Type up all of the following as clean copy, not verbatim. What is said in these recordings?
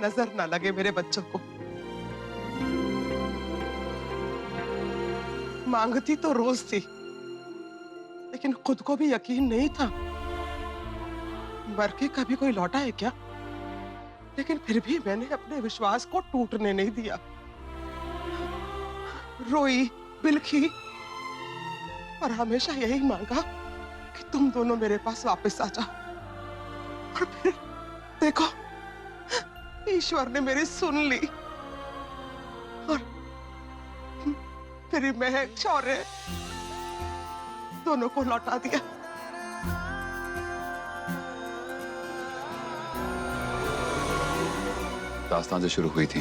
नजर ना लगे मेरे बच्चों को। मांगती तो रोज थी, लेकिन खुद को भी यकीन नहीं था मर के कभी कोई लौटा है क्या। लेकिन फिर भी मैंने अपने विश्वास को टूटने नहीं दिया। रोई, बिलखी और हमेशा यही मांगा कि तुम दोनों मेरे पास वापस आ जाओ। और फिर देखो, ईश्वर ने मेरी सुन ली और फिर महक, शौर्य दोनों को लौटा दिया। दास्तान से शुरू हुई थी,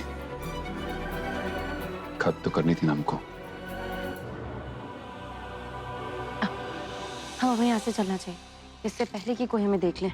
खत्म तो करनी थी ना हमको। हम हमें यहाँ से चलना चाहिए, इससे पहले कि कोई हमें देख ले।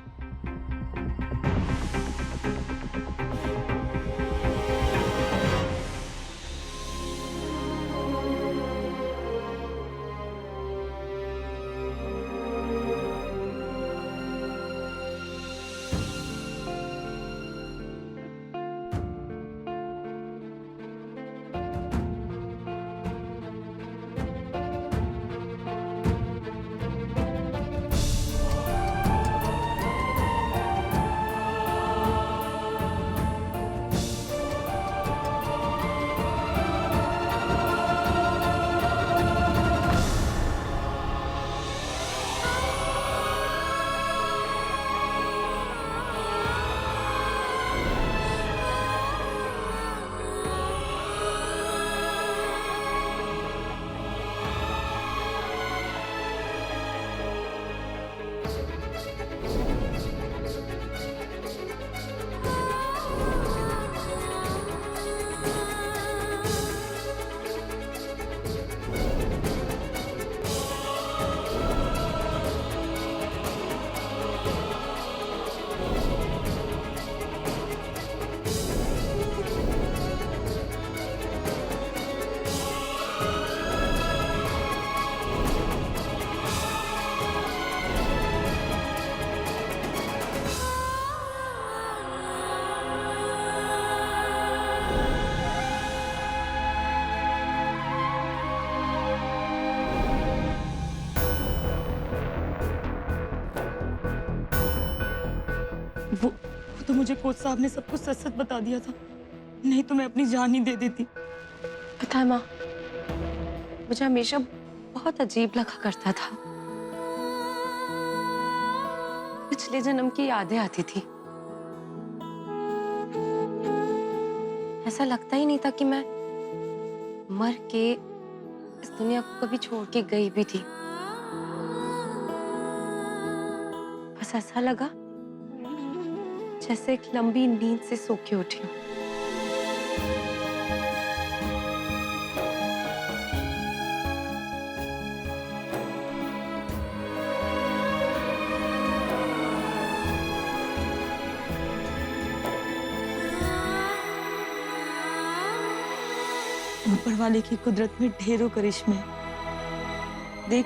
वो तो मुझे कोच साहब ने सब कुछ सच सच बता दिया था, नहीं तो मैं अपनी जान ही दे देती। पता है माँ, मुझे हमेशा बहुत अजीब लगा करता था। पिछले जन्म की यादें आती थी। ऐसा लगता ही नहीं था कि मैं मर के इस दुनिया को कभी छोड़ के गई भी थी। बस ऐसा लगा जैसे एक लंबी नींद से सो के उठी हूं। ऊपर वाले की कुदरत में ढेरों करिश्मे। देख,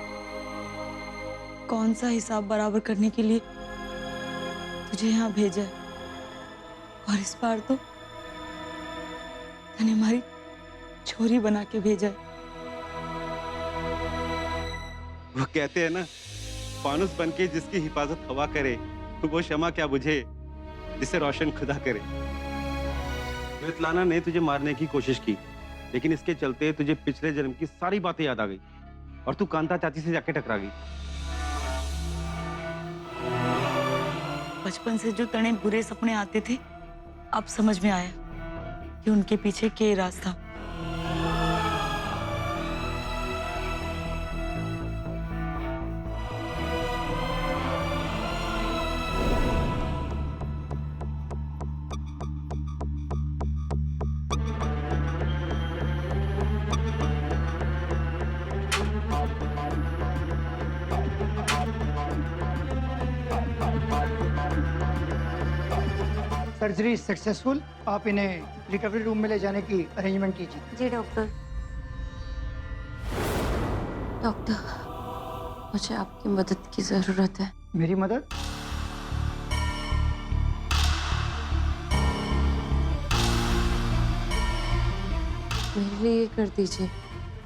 कौन सा हिसाब बराबर करने के लिए तुझे यहाँ भेजा है, और इस बार तो तने हमारी छोरी बना के भेजा है। वो कहते हैं ना, फानुस बनके जिसकी हिफाजत हवा करे तो वो शमा क्या बुझे जिसे रोशन खुदा करे। स्वेतलाना ने तुझे मारने की कोशिश की, लेकिन इसके चलते तुझे पिछले जन्म की सारी बातें याद आ गई और तू कांता चाची से जाके टकरा गई। बचपन से जो तने बुरे सपने आते थे, अब समझ में आया कि उनके पीछे क्या राज था। Surgery successful. आप इन्हें रिकवरी रूम में ले जाने की अरेंजमेंट कीजिए। जी डॉक्टर। डॉक्टर, मुझे आपकी मदद की जरूरत है। मेरी मदद? मेरे लिए ये कर दीजिए।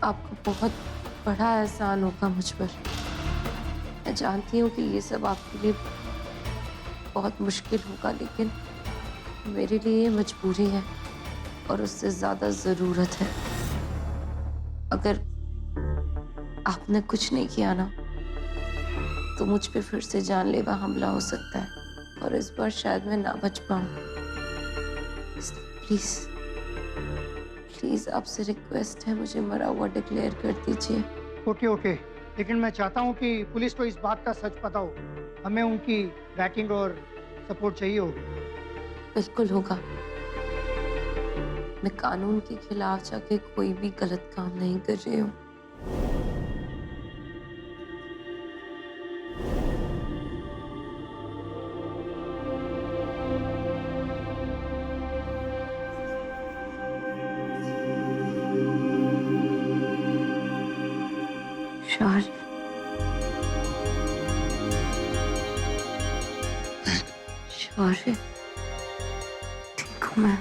आपका बहुत बड़ा एहसान होगा मुझ पर। मैं जानती हूँ कि ये सब आपके लिए बहुत मुश्किल होगा, लेकिन मेरे लिए ये मजबूरी है और उससे ज्यादा जरूरत है। अगर आपने कुछ नहीं किया ना, तो मुझ पे फिर से जानलेवा हमला हो सकता है और इस बार शायद मैं ना बच पाऊं। प्लीज प्लीज आपसे रिक्वेस्ट है, मुझे मरा हुआ डिक्लेयर कर दीजिए। ओके ओके, लेकिन मैं चाहता हूँ कि पुलिस को इस बात का सच पता हो। हमें उनकी बैकिंग और सपोर्ट चाहिए होगी। बिल्कुल होगा। मैं कानून के खिलाफ जाके कोई भी गलत काम नहीं कर रही हूँ। शौर्य, शौर्य, ठीक हूँ मैं,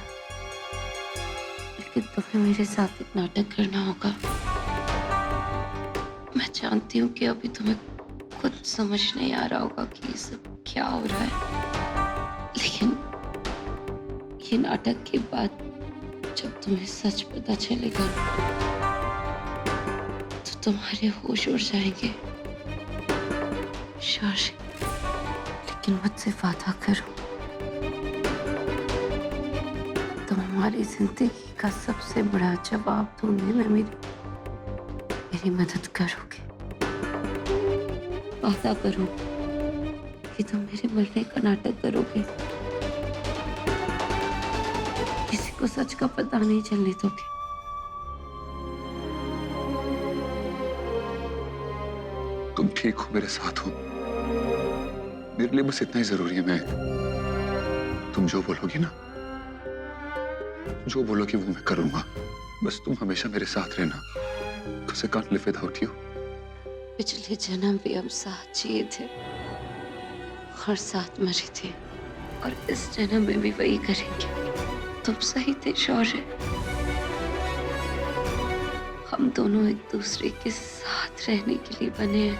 लेकिन तुम्हें मेरे साथ एक नाटक करना होगा। मैं जानती हूँ कि अभी तुम्हें खुद समझ नहीं आ रहा होगा कि ये सब क्या हो रहा है, लेकिन ये नाटक के बाद जब तुम्हें सच पता चलेगा तो तुम्हारे होश उड़ जाएंगे। शौर्य, लेकिन मुझसे वादा करो, तुम हमारी जिंदगी का सबसे बड़ा जवाब ढूंढने में मेरी मदद करोगे। वादा करो कि तुम मेरे मरने का नाटक करोगे, किसी को सच का पता नहीं चलने दोगे। तुम ठीक हो, मेरे साथ हो, मेरे लिए बस इतना ही जरूरी है। मैं, तुम जो बोलोगी ना, जो बोलोगी वो मैं करूंगा। बस तुम हमेशा मेरे साथ रहना। Because I can't live without you. पिछले जन्म भी हम साथ जिए थे और साथ मरे थे, और इस जन्म में भी वही करेंगे। तुम सही थे शौर्य, हम दोनों एक दूसरे के साथ रहने के लिए बने हैं,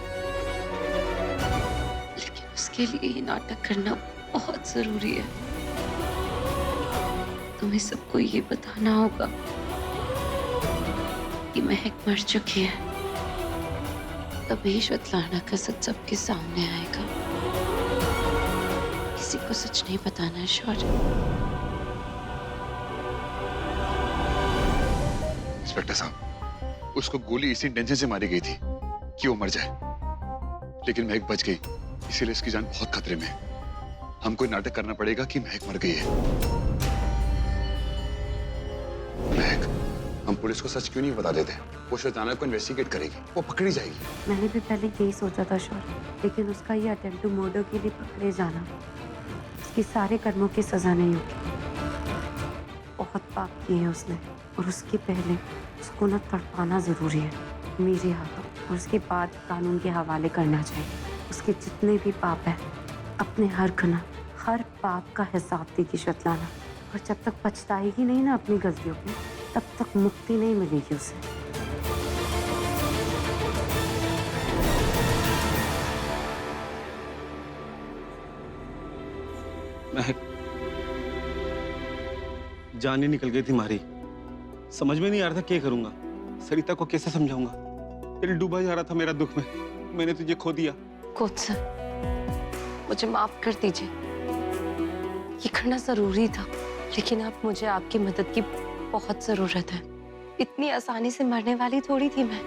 लेकिन उसके लिए ये नाटक करना बहुत जरूरी है। तुम्हें सबको ये बताना होगा कि महक मर चुकी है, तभी श्वेतलाना का सच सबके सामने आएगा। किसी को सच नहीं बताना है शौर्य। इंस्पेक्टर साहब, उसको गोली इसी इंटेंशन से मारी गई थी कि वो मर जाए, लेकिन महक बच गई, इसीलिए इसकी जान बहुत खतरे में है। हमको नाटक करना पड़ेगा कि महक मर गई है। महक, हम पुलिस को सच क्यों नहीं बता देते? वो श्वेतलाना को इन्वेस्टिगेट करेगी, वो पकड़ी जाएगी। मैंने भी पहले यही सोचा था शौर्य, लेकिन उसका ये अटेम्प्ट टू मर्डर के लिए पकड़े जाना, उसकी सारे कर्मों की सजा नहीं होगी। बहुत पाप किए हैं उसने, और उसके पहले उसको न तड़पाना जरूरी है मेरे हाथों, और उसके बाद कानून के हवाले करना चाहिए। उसके जितने भी पाप है, अपने हर गुनाह, हर पाप का हिसाब देगी श्वेतलाना, और जब तक पछताएगी नहीं ना अपनी गलतियों पे, तब तक मुक्ति नहीं मिलेगी उसे। महक, जान ही निकल गई थी हमारी। समझ में नहीं आ रहा था क्या करूंगा, सरिता को कैसे समझाऊंगा। दिल डूबा जा रहा था मेरा दुख में। मैंने तुझे खो दिया। कोच सर, मुझे माफ कर दीजिए, ये करना जरूरी था, लेकिन अब मुझे आपकी मदद की बहुत जरूरत है। इतनी आसानी से मरने वाली थोड़ी थी मैं।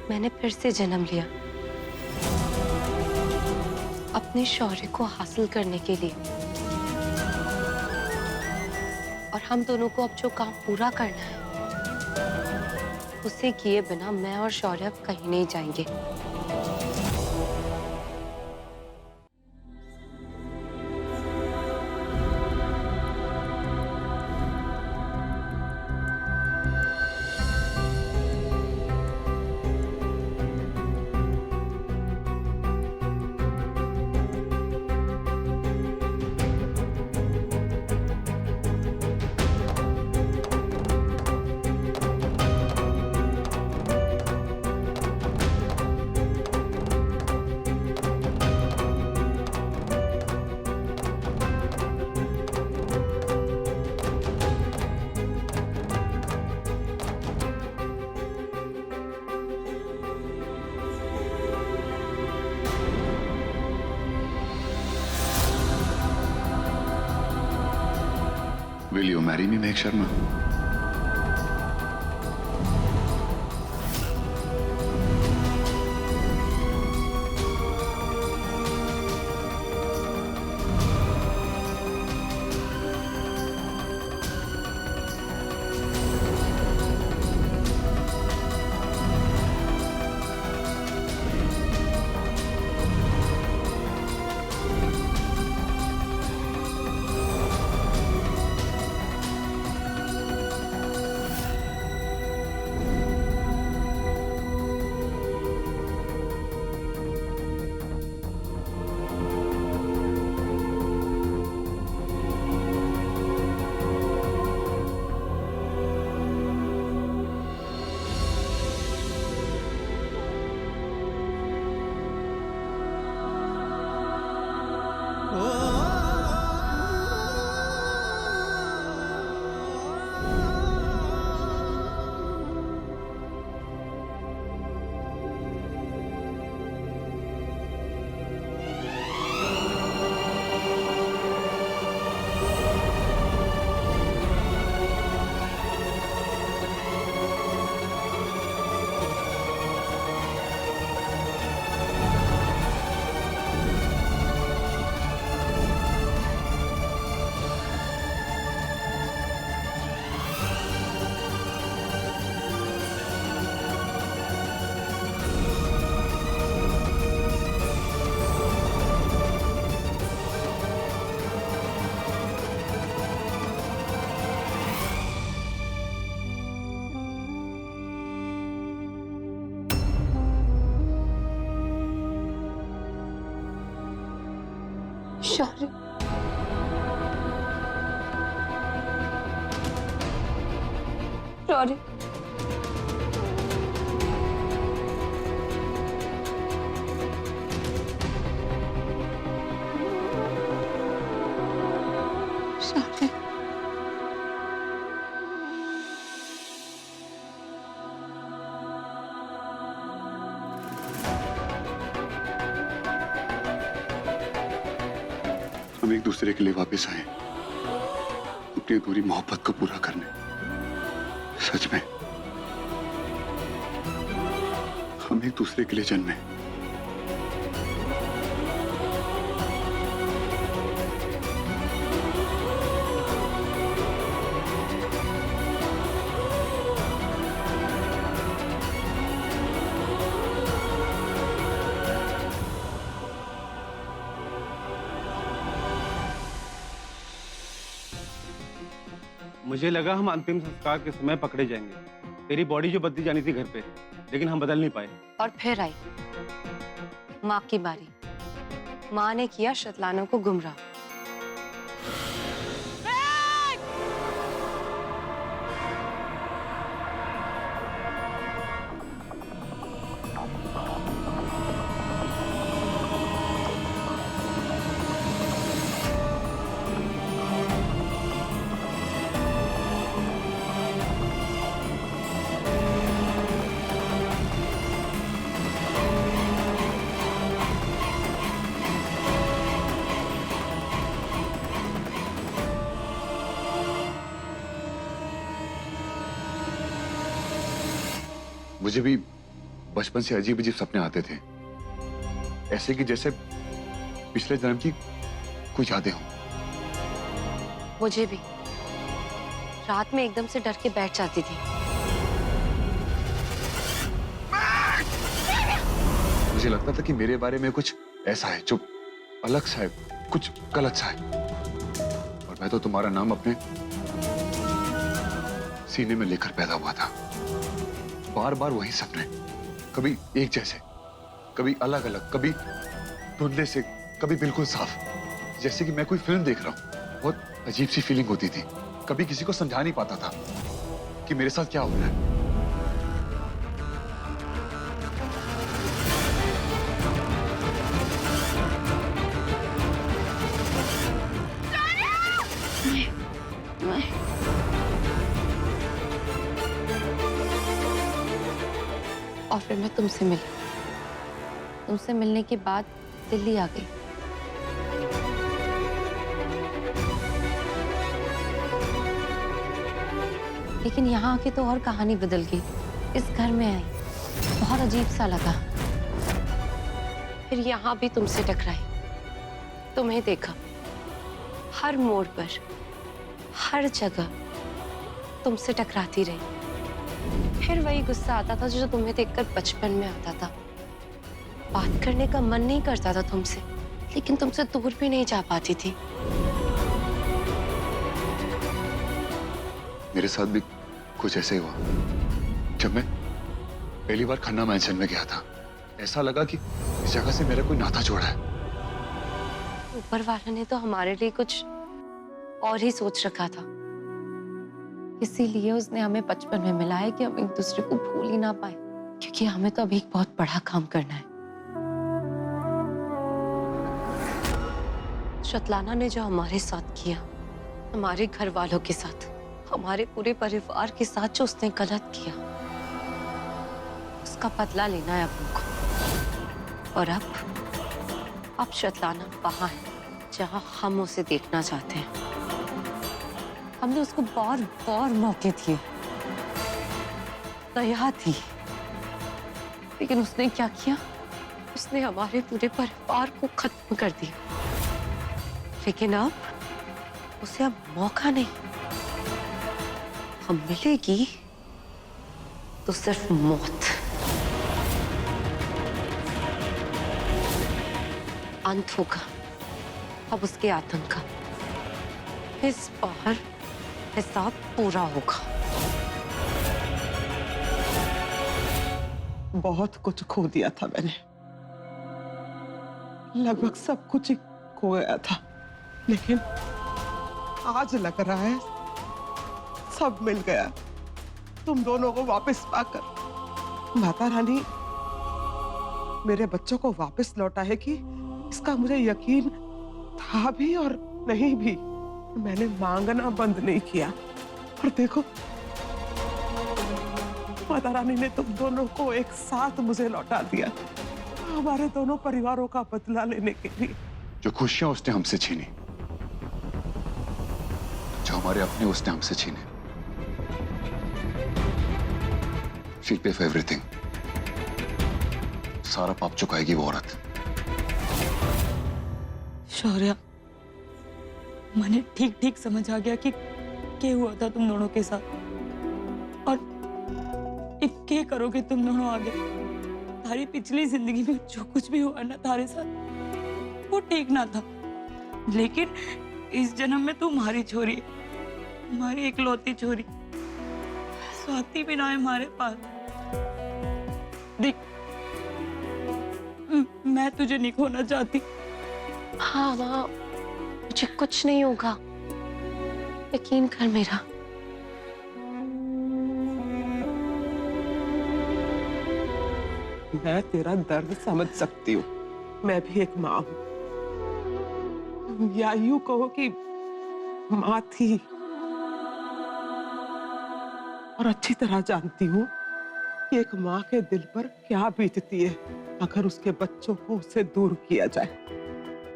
मैंने फिर से जन्म लिया अपने शौर्य को हासिल करने के लिए, और हम दोनों को अब जो काम पूरा करना है, उसे किए बिना मैं और शौर्य अब कहीं नहीं जाएंगे। Will you marry me, Mehek Sharma? शौर्य, शौर्य, शौर्य, हम एक दूसरे के लिए वापस आए, अपनी अधूरी मोहब्बत को पूरा करने। सच में हम एक दूसरे के लिए जन्मे। मुझे लगा हम अंतिम संस्कार के समय पकड़े जाएंगे। तेरी बॉडी जो बदली जानी थी घर पे, लेकिन हम बदल नहीं पाए। और फिर आई माँ की बारी। माँ ने किया शतलानों को गुमराह। मुझे भी बचपन से अजीब अजीब सपने आते थे, ऐसे कि जैसे पिछले जन्म की कुछ यादें हों। मुझे भी रात में एकदम से डर के बैठ जाती थी। मुझे लगता था कि मेरे बारे में कुछ ऐसा है जो अलग सा है, कुछ गलत सा है। और मैं तो तुम्हारा नाम अपने सीने में लेकर पैदा हुआ था। बार बार वही सपने, कभी एक जैसे, कभी अलग अलग, कभी धुंधले से, कभी बिल्कुल साफ, जैसे कि मैं कोई फिल्म देख रहा हूं। बहुत अजीब सी फीलिंग होती थी। कभी किसी को समझा नहीं पाता था कि मेरे साथ क्या हो रहा है। और फिर मैं तुमसे मिली। तुमसे मिलने के बाद दिल्ली आ गई। लेकिन यहाँ आके तो और कहानी बदल गई। इस घर में आई, बहुत अजीब सा लगा। फिर यहाँ भी तुमसे टकराई, तुम्हें देखा, हर मोड़ पर, हर जगह तुमसे टकराती रही। फिर वही गुस्सा आता था जो तुम्हें देखकर बचपन में आता था। बात करने का मन नहीं करता था तुमसे, लेकिन तुमसे दूर भी नहीं जा पाती थी। मेरे साथ भी कुछ ऐसे ही हुआ जब मैं पहली बार खन्ना मैंशन में गया था। ऐसा लगा कि इस जगह से मेरा कोई नाता जोड़ा है। ऊपर वाले ने तो हमारे लिए कुछ और ही सोच रखा था, इसीलिए उसने हमें बचपन में मिलाया कि हम एक दूसरे को भूल ही ना पाए, क्योंकि हमें तो अभी एक बहुत बड़ा काम करना है। शतलाना ने जो हमारे साथ किया, हमारे घर वालों के साथ, हमारे पूरे परिवार के साथ जो उसने गलत किया, उसका बदला लेना है अब हमको। और अब शतलाना वहां है जहां हम उसे देखना चाहते हैं। हमने उसको बार मौके दिए, दया थी, लेकिन उसने क्या किया? उसने हमारे पूरे परिवार को खत्म कर दिया। लेकिन अब उसे अब मौका नहीं, हम मिलेगी तो सिर्फ मौत। अंत होगा अब उसके आतंक का। इस बार हिसाब पूरा होगा। बहुत कुछ खो दिया था मैंने, लगभग सब कुछ ही खो गया था, लेकिन आज लग रहा है सब मिल गया तुम दोनों को वापस पाकर। माता रानी मेरे बच्चों को वापस लौटाएगी, इसका मुझे यकीन था भी और नहीं भी। मैंने मांगना बंद नहीं किया, और देखो माता रानी ने तुम दोनों को एक साथ मुझे लौटा दिया, हमारे दोनों परिवारों का बदला लेने के लिए। जो खुशियां उसने हमसे छीनी, जो हमारे अपने उसने हमसे छीने। She'll pay for everything. सारा पाप चुकाएगी वो औरत। शौर्या, मैंने ठीक ठीक समझ आ गया कि क्या हुआ था तुम दोनों के साथ, और अब क्या करोगे तुम दोनों आगे। तारी पिछली जिंदगी में जो कुछ भी हुआ ना तारे साथ, वो ठीक ना था, लेकिन इस जन्म में तू हमारी छोरी है, हमारी इकलौती छोरी। स्वाति भी ना है हमारे पास। देख, मैं तुझे नहीं खोना चाहती। हाँ माँ, मुझे कुछ नहीं होगा, यकीन कर मेरा। मैं तेरा दर्द समझ सकती हूँ, मैं भी एक माँ हूँ, या यूं कहो कि माँ थी, और अच्छी तरह जानती हूँ कि एक माँ के दिल पर क्या बीतती है अगर उसके बच्चों को उससे दूर किया जाए।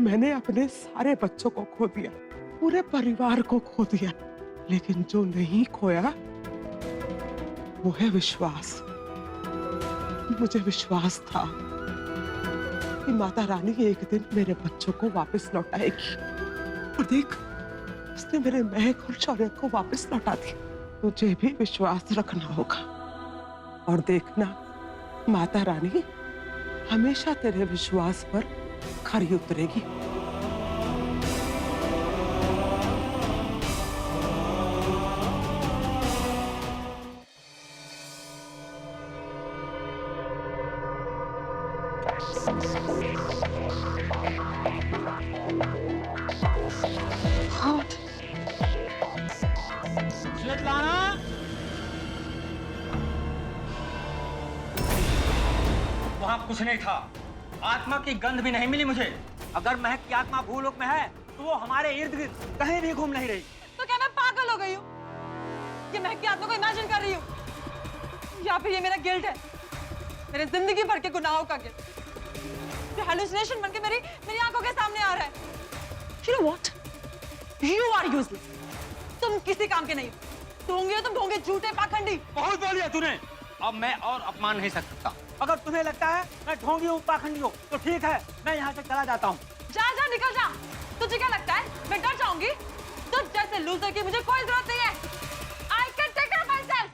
मैंने अपने सारे बच्चों को खो दिया, पूरे परिवार को खो दिया, लेकिन जो नहीं खोया वो है विश्वास। मुझे विश्वास था कि माता रानी एक दिन मेरे बच्चों को वापस लौटाएगी, और देख उसने मेरे महक और शौर्य को वापस लौटा दिया। तुझे भी विश्वास रखना होगा, और देखना माता रानी हमेशा तेरे विश्वास पर खरी उतरेगी। हाँ, वहां कुछ नहीं था, आत्मा की गंध भी नहीं मिली मुझे। अगर महक की आत्मा भूलोक में है तो वो हमारे इर्द गिर्द कहीं भी घूम नहीं रही। तो क्या मैं पागल हो गई हूँ कि महक की आत्मा को इमेजिन कर रही हूँ, या फिर ये मेरा गिल्ट है, मेरे जिंदगी भर के गुनाहों का गिल्ट, जो हेलुसिनेशन बनके मेरी आंखों के सामने आ रहा है। You know what? You are useless. तुम किसी काम के नहीं हो। ढोंगी हो तुम, ढोंगी, झूठे, पाखंडी। बहुत बोल दिया तूने। अब मैं और अपमान नहीं सकता। अगर तुम्हें लगता है मैं ढोंगी हूँ, पाखंडी हूँ, तो ठीक है, मैं यहाँ से चला जाता हूँ। जा जा, निकल जा। तुझे क्या लगता है मैं डर जाऊंगी? तुझ जैसे लूजर की मुझे कोई जरूरत नहीं है। I can take care of myself.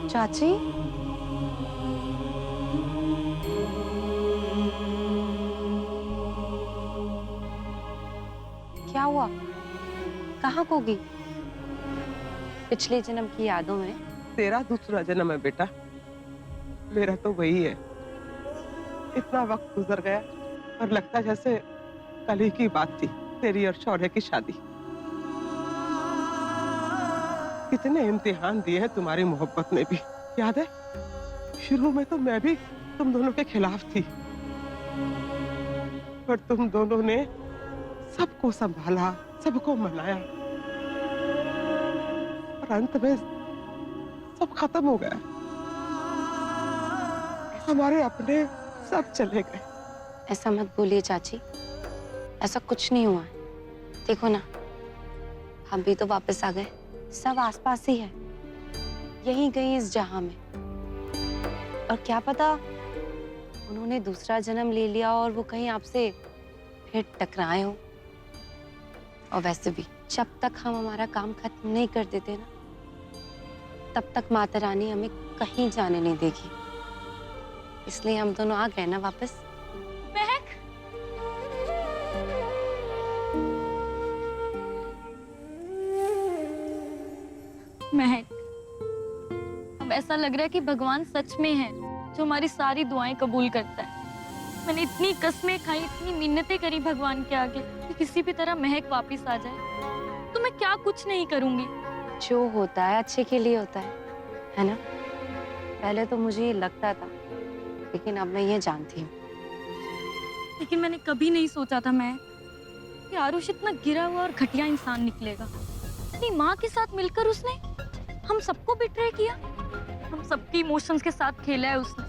चाची, क्या हुआ? कहाँ खो गई? पिछले जन्म की यादों में? तेरा दूसरा जन्म है बेटा, मेरा तो वही है। इतना वक्त गुजर गया और लगता जैसे कल ही की बात थी, तेरी और शौर्य की शादी। कितने इम्तिहान दिए हैं तुम्हारी मोहब्बत ने भी, याद है? शुरू में तो मैं भी तुम दोनों के खिलाफ थी, पर तुम दोनों ने सबको संभाला, सबको मनाया, और अंत में सब खत्म हो गया। हमारे अपने सब चले गए। ऐसा मत बोलिए चाची, ऐसा कुछ नहीं हुआ। देखो ना, हम भी तो वापस आ गए। सब आसपास ही है, यहीं गई इस जहां में। और क्या पता उन्होंने दूसरा जन्म ले लिया और वो कहीं आपसे फिर टकराए हो। और वैसे भी जब तक हम हमारा काम खत्म नहीं कर देते ना, तब तक माता रानी हमें कहीं जाने नहीं देगी। इसलिए हम दोनों आ गए ना वापस। महक, महक, अब ऐसा लग रहा है कि भगवान सच में है जो हमारी सारी दुआएं कबूल करता है। मैंने इतनी कस्में खाई, इतनी मिन्नतें करी भगवान के आगे कि किसी भी तरह महक वापस आ जाए। तो मैं क्या कुछ नहीं करूंगी। जो होता है अच्छे के लिए होता है ना? पहले तो मुझे ये लगता था, लेकिन अब मैं ये जानती हूँ। लेकिन मैंने कभी नहीं सोचा था मैं कि आरुष इतना गिरा हुआ और घटिया इंसान निकलेगा। अपनी माँ के साथ मिलकर उसने हम सबको बिट्रे किया, हम सबके इमोशंस के साथ खेला है उसने।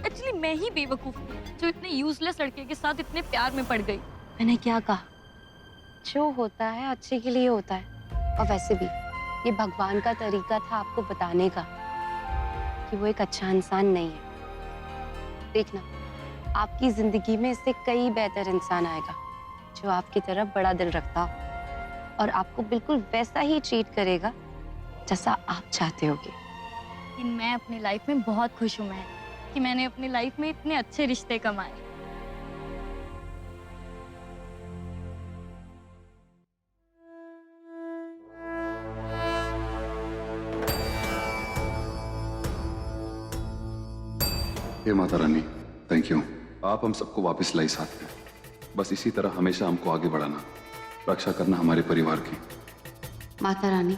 एक्चुअली मैं ही बेवकूफ हूँ जो इतने यूजलेस लड़के के साथ इतने प्यार में पड़ गई। मैंने क्या कहा? जो होता है अच्छे के लिए होता है। और वैसे भी ये भगवान का तरीका था आपको बताने का कि वो एक अच्छा इंसान नहीं है। देखना, आपकी जिंदगी में इससे कई बेहतर इंसान आएगा जो आपकी तरफ बड़ा दिल रखता हो और आपको बिल्कुल वैसा ही ट्रीट करेगा जैसा आप चाहते होगे। लेकिन मैं अपनी लाइफ में बहुत खुश हूँ मैं कि मैंने अपनी लाइफ में इतने अच्छे रिश्ते कमाए। हे माता रानी, थैंक यू। आप हम सबको वापस लाई साथ में। बस इसी तरह हमेशा हमको आगे बढ़ाना, रक्षा करना हमारे परिवार की। माता रानी,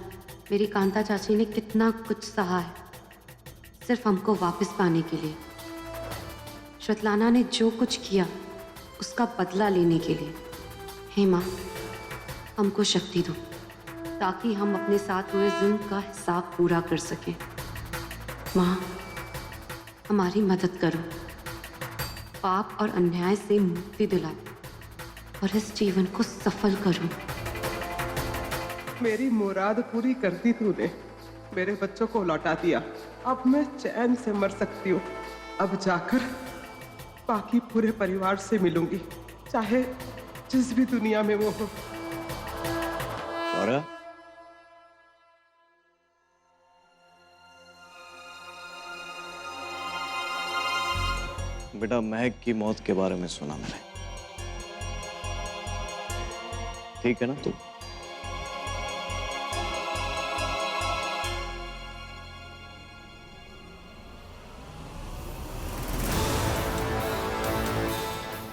मेरी कांता चाची ने कितना कुछ सहा है सिर्फ हमको वापस पाने के लिए। श्वेतलाना ने जो कुछ किया उसका बदला लेने के लिए। हे माँ, हमको शक्ति दो ताकि हम अपने साथ हुए जुल्म का हिसाब पूरा कर सकें। माँ, हमारी मदद करो, पाप और अन्याय से मुक्ति दिलाओ और इस जीवन को सफल करो। मेरी मुराद पूरी कर दी तूने, मेरे बच्चों को लौटा दिया। अब मैं चैन से मर सकती हूँ। अब जाकर बाकी पूरे परिवार से मिलूंगी, चाहे जिस भी दुनिया में वो हो। और बेटा, महक की मौत के बारे में सुना मैंने। ठीक है ना तू?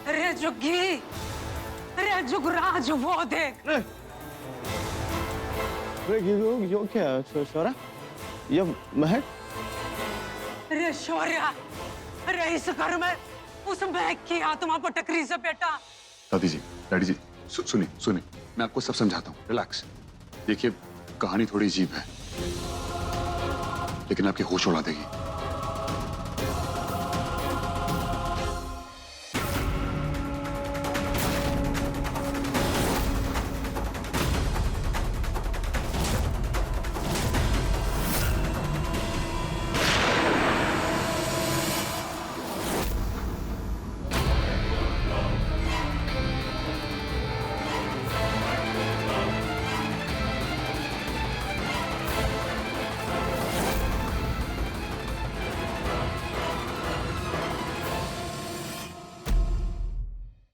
अरे जुग्गी, अरे जुगराज वो देख। यो क्या शौर्य? ये महक? अरे शौर्य, अरे इस घर में उस महक की आत्मा पटकरी से बेटा। दादी जी, डैडी जी, सुनिए, मैं आपको सब समझाता हूँ। रिलैक्स। देखिए, कहानी थोड़ी अजीब है, लेकिन आपके होश उड़ा देगी।